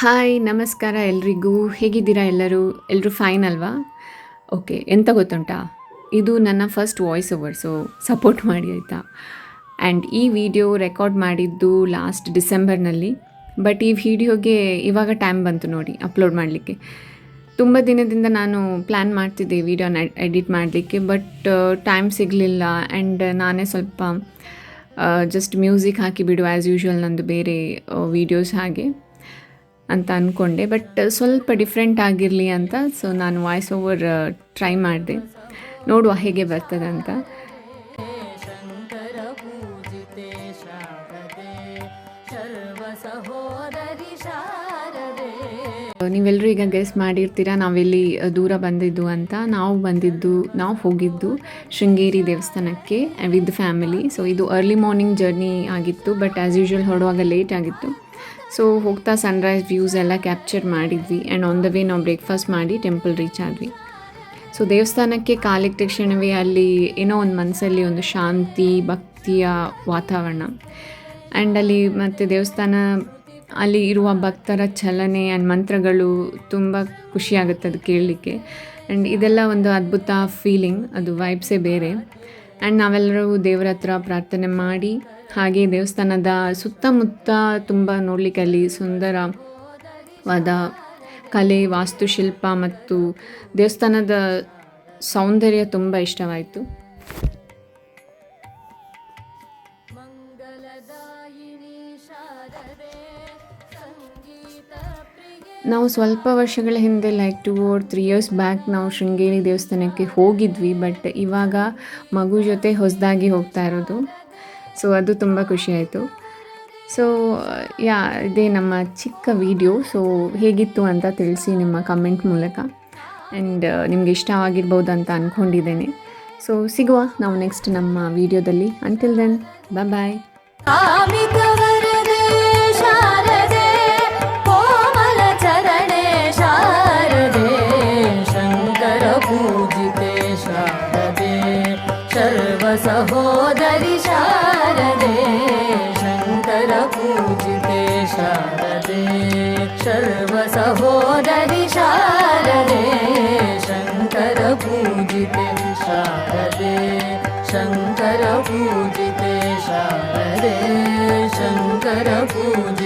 Hi ನಮಸ್ಕಾರ ಎಲ್ರಿಗೂ. ಹೇಗಿದ್ದೀರಾ ಎಲ್ಲರೂ? ಎಲ್ಲರೂ ಫೈನ್ ಅಲ್ವಾ? ಓಕೆ. ಎಂತ ಗೊತ್ತುಂಟಾ? ಇದು ನನ್ನ first voice over, so support ಮಾಡಿ ಆಯಿತಾ? ಆ್ಯಂಡ್ ಈ ವಿಡಿಯೋ ರೆಕಾರ್ಡ್ ಮಾಡಿದ್ದು ಲಾಸ್ಟ್ ಡಿಸೆಂಬರ್ನಲ್ಲಿ. ಬಟ್ ಈ ವಿಡಿಯೋಗೆ ಇವಾಗ ಟೈಮ್ ಬಂತು ನೋಡಿ ಅಪ್ಲೋಡ್ ಮಾಡಲಿಕ್ಕೆ. ತುಂಬ ದಿನದಿಂದ ನಾನು ಪ್ಲ್ಯಾನ್ ಮಾಡ್ತಿದ್ದೆ ವಿಡಿಯೋನ ಎಡಿಟ್ ಮಾಡಲಿಕ್ಕೆ, ಬಟ್ ಟೈಮ್ ಸಿಗಲಿಲ್ಲ. ಆ್ಯಂಡ್ ನಾನೇ ಸ್ವಲ್ಪ ಜಸ್ಟ್ ಮ್ಯೂಸಿಕ್ ಹಾಕಿ ಬಿಡು ಆ್ಯಸ್ ಯೂಶ್ವಲ್ ನಂದು ಬೇರೆ ವೀಡಿಯೋಸ್ ಹಾಗೆ ಅಂತ ಅಂದ್ಕೊಂಡೆ. ಬಟ್ ಸ್ವಲ್ಪ ಡಿಫ್ರೆಂಟ್ ಆಗಿರಲಿ ಅಂತ ಸೊ ನಾನು ವಾಯ್ಸ್ ಓವರ್ ಟ್ರೈ ಮಾಡಿದೆ. ನೋಡುವ ಹೇಗೆ ಬರ್ತದೆ ಅಂತ. ನೀವೆಲ್ಲರೂ ಈಗ ಗೆಸ್ ಮಾಡಿರ್ತೀರಾ ನಾವೆಲ್ಲಿ ದೂರ ಬಂದಿದ್ದು ಅಂತ. ನಾವು ಹೋಗಿದ್ದು ಶೃಂಗೇರಿ ದೇವಸ್ಥಾನಕ್ಕೆ ವಿತ್ ಫ್ಯಾಮಿಲಿ. ಸೊ ಇದು ಅರ್ಲಿ ಮಾರ್ನಿಂಗ್ ಜರ್ನಿ ಆಗಿತ್ತು, ಬಟ್ ಆ್ಯಸ್ ಯೂಶ್ವಲ್ ಹೊರಡುವಾಗ ಲೇಟ್ ಆಗಿತ್ತು. ಸೊ ಹೋಗ್ತಾ ಸನ್ರೈಸ್ ವ್ಯೂಸ್ ಎಲ್ಲ ಕ್ಯಾಪ್ಚರ್ ಮಾಡಿದ್ವಿ. ಆ್ಯಂಡ್ ಆನ್ ದ ವೇ ನಾವು ಬ್ರೇಕ್ಫಾಸ್ಟ್ ಮಾಡಿ ಟೆಂಪಲ್ ರೀಚ್ ಆದ್ವಿ. ಸೊ ದೇವಸ್ಥಾನಕ್ಕೆ ಕಾಲಿಟ್ಟ ತಕ್ಷಣವೇ ಅಲ್ಲಿ ಏನೋ ಒಂದು ಮನಸ್ಸಲ್ಲಿ ಒಂದು ಶಾಂತಿ ಭಕ್ತಿಯ ವಾತಾವರಣ. ಆ್ಯಂಡ್ ಅಲ್ಲಿ ಮತ್ತು ದೇವಸ್ಥಾನ ಅಲ್ಲಿ ಇರುವ ಭಕ್ತರ ಚಲನೆ ಆ್ಯಂಡ್ ಮಂತ್ರಗಳು ತುಂಬ ಖುಷಿಯಾಗುತ್ತೆ ಅದು ಕೇಳಲಿಕ್ಕೆ. ಆ್ಯಂಡ್ ಇದೆಲ್ಲ ಒಂದು ಅದ್ಭುತ ಫೀಲಿಂಗ್, ಅದು ವೈಬ್ಸೇ ಬೇರೆ. ಆ್ಯಂಡ್ ನಾವೆಲ್ಲರೂ ದೇವರ ಹತ್ರ ಪ್ರಾರ್ಥನೆ ಮಾಡಿ ಹಾಗೆ ದೇವಸ್ಥಾನದ ಸುತ್ತಮುತ್ತ ತುಂಬ ನೋಡಲಿಕ್ಕೆ ಅಲ್ಲಿ ಸುಂದರವಾದ ಕಲೆ, ವಾಸ್ತುಶಿಲ್ಪ ಮತ್ತು ದೇವಸ್ಥಾನದ ಸೌಂದರ್ಯ ತುಂಬ ಇಷ್ಟವಾಯಿತು. ನಾವು ಸ್ವಲ್ಪ ವರ್ಷಗಳ ಹಿಂದೆ ಲೈಕ್ 2 or 3 years ಬ್ಯಾಕ್ ನಾವು ಶೃಂಗೇರಿ ದೇವಸ್ಥಾನಕ್ಕೆ ಹೋಗಿದ್ವಿ. ಬಟ್ ಇವಾಗ ಮಗು ಜೊತೆ ಹೊಸದಾಗಿ ಹೋಗ್ತಾ ಇರೋದು. ಸೊ ಅದು ತುಂಬ ಖುಷಿಯಾಯಿತು. ಸೊ ಇದೇ ನಮ್ಮ ಚಿಕ್ಕ ವಿಡಿಯೋ. ಸೊ ಹೇಗಿತ್ತು ಅಂತ ತಿಳಿಸಿ ನಿಮ್ಮ ಕಮೆಂಟ್ ಮೂಲಕ. ಆ್ಯಂಡ್ ನಿಮಗೆ ಇಷ್ಟ ಆಗಿರ್ಬೋದು ಅಂತ ಅಂದ್ಕೊಂಡಿದ್ದೇನೆ. ಸೊ ಸಿಗುವ ನಾವು ನೆಕ್ಸ್ಟ್ ನಮ್ಮ ವಿಡಿಯೋದಲ್ಲಿ. Until then bye. ಸಹೋದರಿ ಶಾರದೆ ಶಂಕರ ಪೂಜಿತೆ ಶಾರದೆ, ಸರ್ವ ಸಹೋದರಿ ಶಾರದೆ ಶಂಕರ ಪೂಜಿತೆ ಶಾರದೆ, ಶಂಕರ ಪೂಜಿತೆ ಶಾರದೆ ಶಂಕರ ಪೂಜಿತೆ